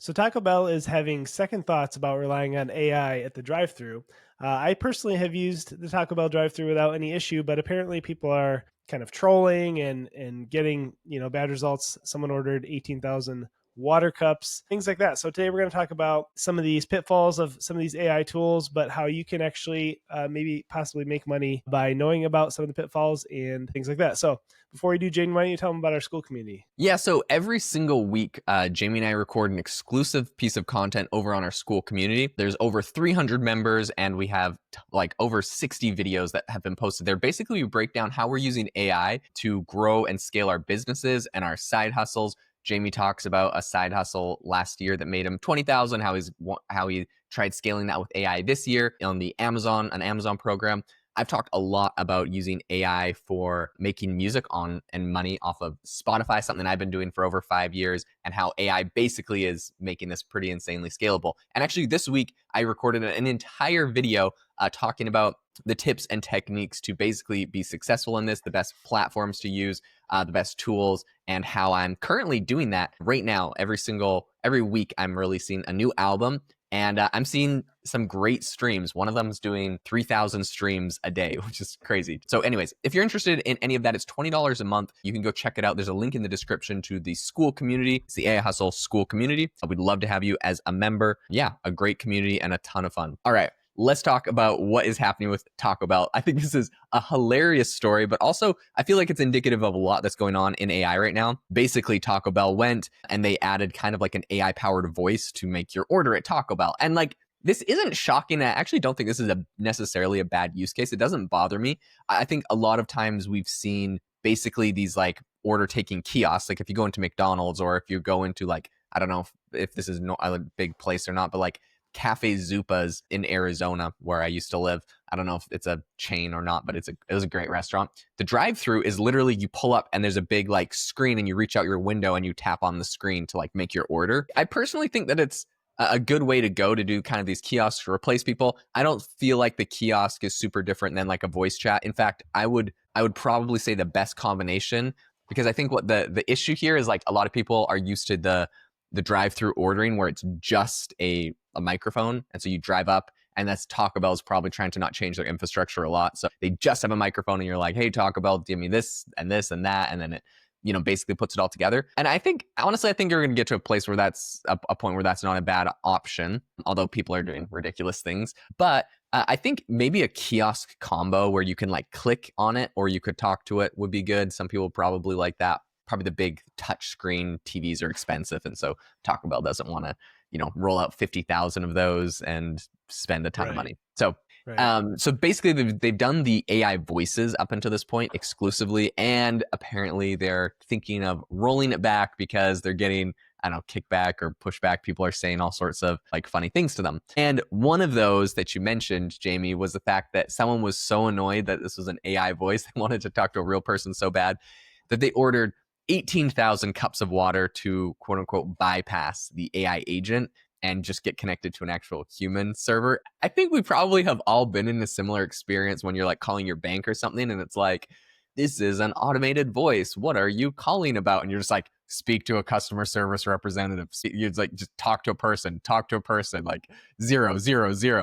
So Taco Bell is having second thoughts about relying on AI at the drive-through. I personally have used the Taco Bell drive-through without any issue, but apparently people are kind of trolling and getting bad results. Someone ordered 18,000 water cups, things like that. So today we're going to talk about some of these pitfalls of some of these AI tools, but how you can actually maybe possibly make money by knowing about some of the pitfalls and things like that. So before we do, Jaden, why don't you tell them about our school community? Yeah, so every single week, Jamie and I record an exclusive piece of content over on our school community. There's over 300 members, and we have like over 60 videos that have been posted there. Basically, we break down how we're using AI to grow and scale our businesses and our side hustles. Jamie talks about a side hustle last year that made him 20,000. How he tried scaling that with AI this year on an Amazon program. I've talked a lot about using AI for making music on and money off of Spotify, something I've been doing for over 5 years, and how AI basically is making this pretty insanely scalable. And actually, this week, I recorded an entire video talking about the tips and techniques to basically be successful in this, the best platforms to use, the best tools, and how I'm currently doing that right now. Every week, I'm releasing a new album. And I'm seeing some great streams. One of them is doing 3,000 streams a day, which is crazy. So anyways, if you're interested in any of that, it's $20 a month. You can go check it out. There's a link in the description to the school community. It's the AI Hustle School Community. We'd love to have you as a member. Yeah, a great community and a ton of fun. All right. Let's talk about what is happening with Taco Bell. I think this is a hilarious story, but also I feel like it's indicative of a lot that's going on in AI right now. Basically, Taco Bell went and they added kind of like an AI powered voice to make your order at Taco Bell. And like, this isn't shocking. I actually don't think this is necessarily a bad use case. It doesn't bother me. I think a lot of times we've seen basically these like order taking kiosks. Like if you go into McDonald's or if you go into like, I don't know if this is a big place or not, but like Cafe Zupas in Arizona, where I used to live. I don't know if it's a chain or not, but it was a great restaurant. The drive-through is literally you pull up and there's a big like screen and you reach out your window and you tap on the screen to like make your order. I personally think that it's a good way to go to do kind of these kiosks to replace people. I don't feel like the kiosk is super different than like a voice chat. In fact, I would probably say the best combination, because I think what the issue here is like a lot of people are used to the drive-through ordering where it's just a microphone. And so you drive up and that's Taco Bell's probably trying to not change their infrastructure a lot. So they just have a microphone and you're like, hey, Taco Bell, give me this and this and that. And then it, basically puts it all together. And I think you're going to get to a place where that's a point where that's not a bad option, although people are doing ridiculous things. But I think maybe a kiosk combo where you can like click on it or you could talk to it would be good. Some people probably like that. Probably the big touch screen TVs are expensive. And so Taco Bell doesn't want to, roll out 50,000 of those and spend a ton of money. So, so basically they've done the AI voices up until this point exclusively. And apparently they're thinking of rolling it back because they're getting, I don't know, kickback or pushback. People are saying all sorts of like funny things to them. And one of those that you mentioned, Jamie, was the fact that someone was so annoyed that this was an AI voice. They wanted to talk to a real person so bad that they ordered 18,000 cups of water to quote unquote bypass the AI agent and just get connected to an actual human server. I think we probably have all been in a similar experience when you're like calling your bank or something and it's like, this is an automated voice. What are you calling about? And you're just like, speak to a customer service representative. You're like, just talk to a person, like 000.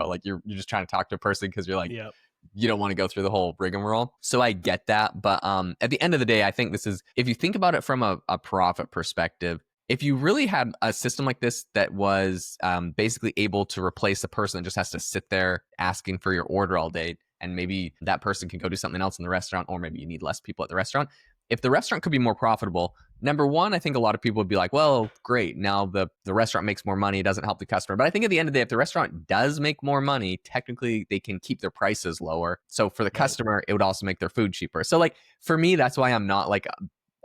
Like you're just trying to talk to a person because you're like, Yep. You don't want to go through the whole rigmarole. So I get that. But at the end of the day, I think this is, if you think about it from a profit perspective, if you really had a system like this that was basically able to replace a person that just has to sit there asking for your order all day, and maybe that person can go do something else in the restaurant, or maybe you need less people at the restaurant. If the restaurant could be more profitable, number one, I think a lot of people would be like, well, great. Now the restaurant makes more money. It doesn't help the customer. But I think at the end of the day, if the restaurant does make more money, technically they can keep their prices lower. So for the customer, it would also make their food cheaper. So like for me, that's why I'm not like,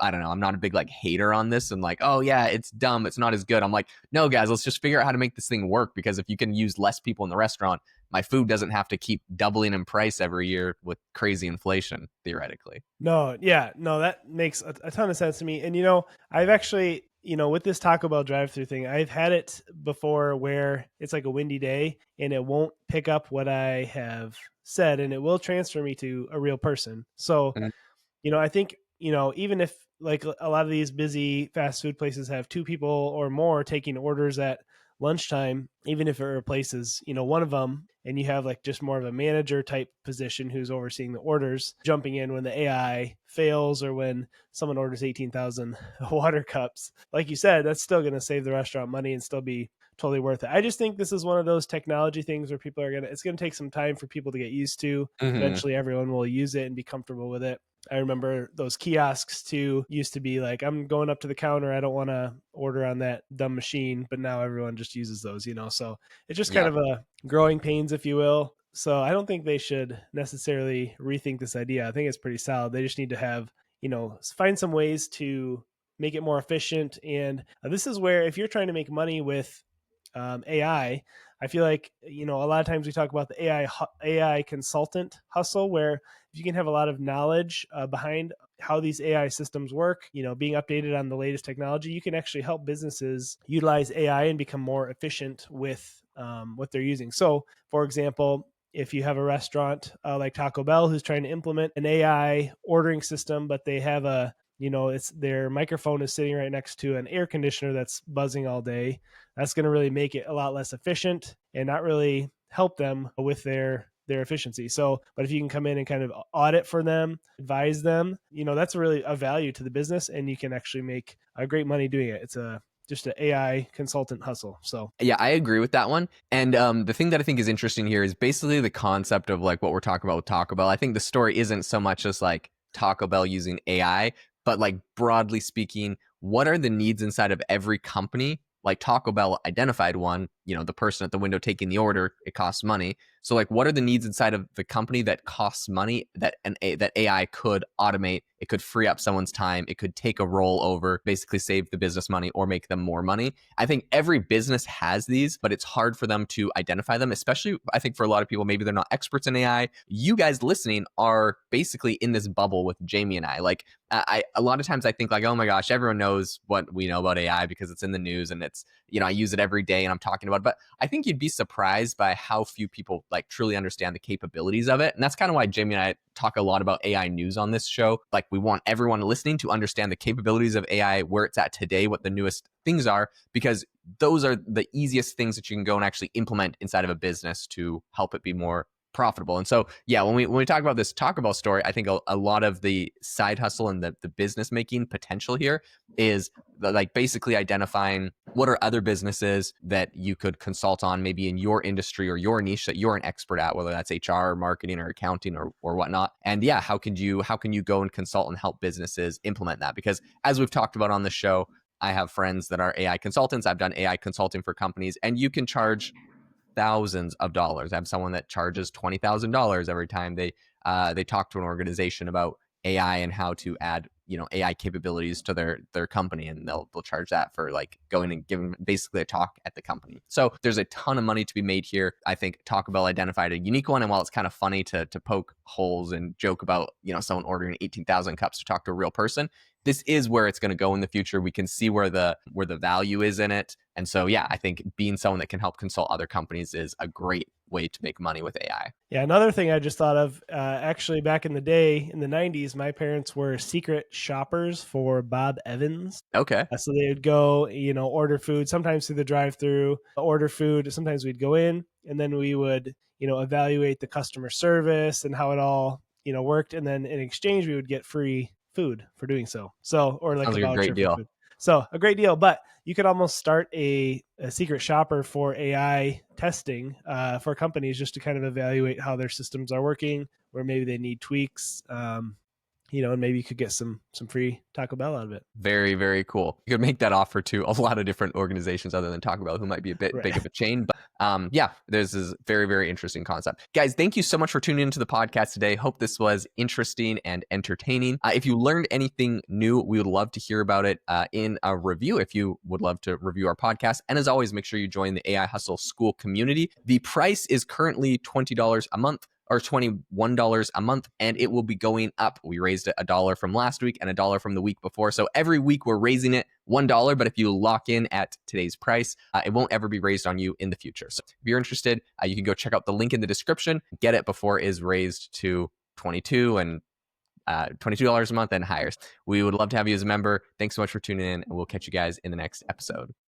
I don't know, I'm not a big like hater on this and like, oh yeah, it's dumb, it's not as good. I'm like, no guys, let's just figure out how to make this thing work, because if you can use less people in the restaurant, my food doesn't have to keep doubling in price every year with crazy inflation, theoretically. No, that makes a ton of sense to me. And I've actually, with this Taco Bell drive-through thing, I've had it before where it's like a windy day and it won't pick up what I have said and it will transfer me to a real person. So, Mhm. I think, even if like a lot of these busy fast food places have two people or more taking orders at lunchtime, even if it replaces, one of them, and you have like just more of a manager type position who's overseeing the orders, jumping in when the AI fails or when someone orders 18,000 water cups. Like you said, that's still going to save the restaurant money and still be totally worth it. I just think this is one of those technology things where people are it's going to take some time for people to get used to. Hmm. Eventually everyone will use it and be comfortable with it. I remember those kiosks too used to be like, I'm going up to the counter. I don't want to order on that dumb machine, but now everyone just uses those, So it's just kind Yeah. of a growing pains, if you will. So I don't think they should necessarily rethink this idea. I think it's pretty solid. They just need to have, find some ways to make it more efficient. And this is where, if you're trying to make money with AI, I feel like, a lot of times we talk about the AI consultant hustle, where if you can have a lot of knowledge behind how these AI systems work, being updated on the latest technology, you can actually help businesses utilize AI and become more efficient with what they're using. So, for example, if you have a restaurant like Taco Bell who's trying to implement an AI ordering system, but they have it's their microphone is sitting right next to an air conditioner that's buzzing all day, that's going to really make it a lot less efficient and not really help them with their efficiency. So, but if you can come in and kind of audit for them, advise them, that's really a value to the business, and you can actually make a great money doing it. It's just an AI consultant hustle. So Yeah, I agree with that one. And the thing that I think is interesting here is basically the concept of like what we're talking about with Taco Bell. I think the story isn't so much just like Taco Bell using AI, but like broadly speaking, what are the needs inside of every company? Like Taco Bell identified one, the person at the window taking the order, it costs money. So like what are the needs inside of the company that costs money that that AI could automate? It could free up someone's time, it could take a role over, basically save the business money or make them more money. I think every business has these, but it's hard for them to identify them, especially I think for a lot of people, maybe they're not experts in AI. You guys listening are basically in this bubble with Jamie and I. Like a lot of times I think like, oh my gosh, everyone knows what we know about AI because it's in the news and it's, I use it every day and I'm talking about it. But I think you'd be surprised by how few people like truly understand the capabilities of it. And that's kind of why Jamie and I talk a lot about AI news on this show. Like we want everyone listening to understand the capabilities of AI, where it's at today, what the newest things are, because those are the easiest things that you can go and actually implement inside of a business to help it be more profitable. And so, yeah, when we talk about this Taco Bell story, I think a lot of the side hustle and the business making potential here is like basically identifying what are other businesses that you could consult on maybe in your industry or your niche that you're an expert at, whether that's HR or marketing or accounting or whatnot. And yeah, how can you go and consult and help businesses implement that? Because as we've talked about on the show, I have friends that are AI consultants. I've done AI consulting for companies, and you can charge thousands of dollars. I have someone that charges $20,000 every time they talk to an organization about AI and how to add AI capabilities to their company, and they'll charge that for like going and giving basically a talk at the company. So there's a ton of money to be made here. I think Taco Bell identified a unique one, and while it's kind of funny to poke holes and joke about someone ordering 18,000 cups to talk to a real person, this is where it's going to go in the future. We can see where the value is in it. And so, yeah, I think being someone that can help consult other companies is a great way to make money with AI. yeah, another thing I just thought of, actually back in the day in the 90s, my parents were secret shoppers for Bob Evans. Okay. So they would go, order food, sometimes through the drive through, order food. Sometimes we'd go in and then we would, evaluate the customer service and how it all, worked. And then in exchange, we would get free food for doing so. So, or like Sounds a like a great voucher for deal. food. So a great deal, but you could almost start a secret shopper for AI testing for companies just to kind of evaluate how their systems are working, where maybe they need tweaks. And maybe you could get some free Taco Bell out of it. Very, very cool. You could make that offer to a lot of different organizations other than Taco Bell, who might be a bit Right. big of a chain. But yeah, this is very, very interesting concept. Guys, thank you so much for tuning into the podcast today. Hope this was interesting and entertaining. If you learned anything new, we would love to hear about it in a review if you would love to review our podcast. And as always, make sure you join the AI Hustle School community. The price is currently $20 a month, or $21 a month, and it will be going up. We raised it $1 from last week and $1 from the week before. So every week we're raising it $1, but if you lock in at today's price, it won't ever be raised on you in the future. So if you're interested, you can go check out the link in the description, get it before it is raised to 22 and $22 a month and higher. We would love to have you as a member. Thanks so much for tuning in, and we'll catch you guys in the next episode.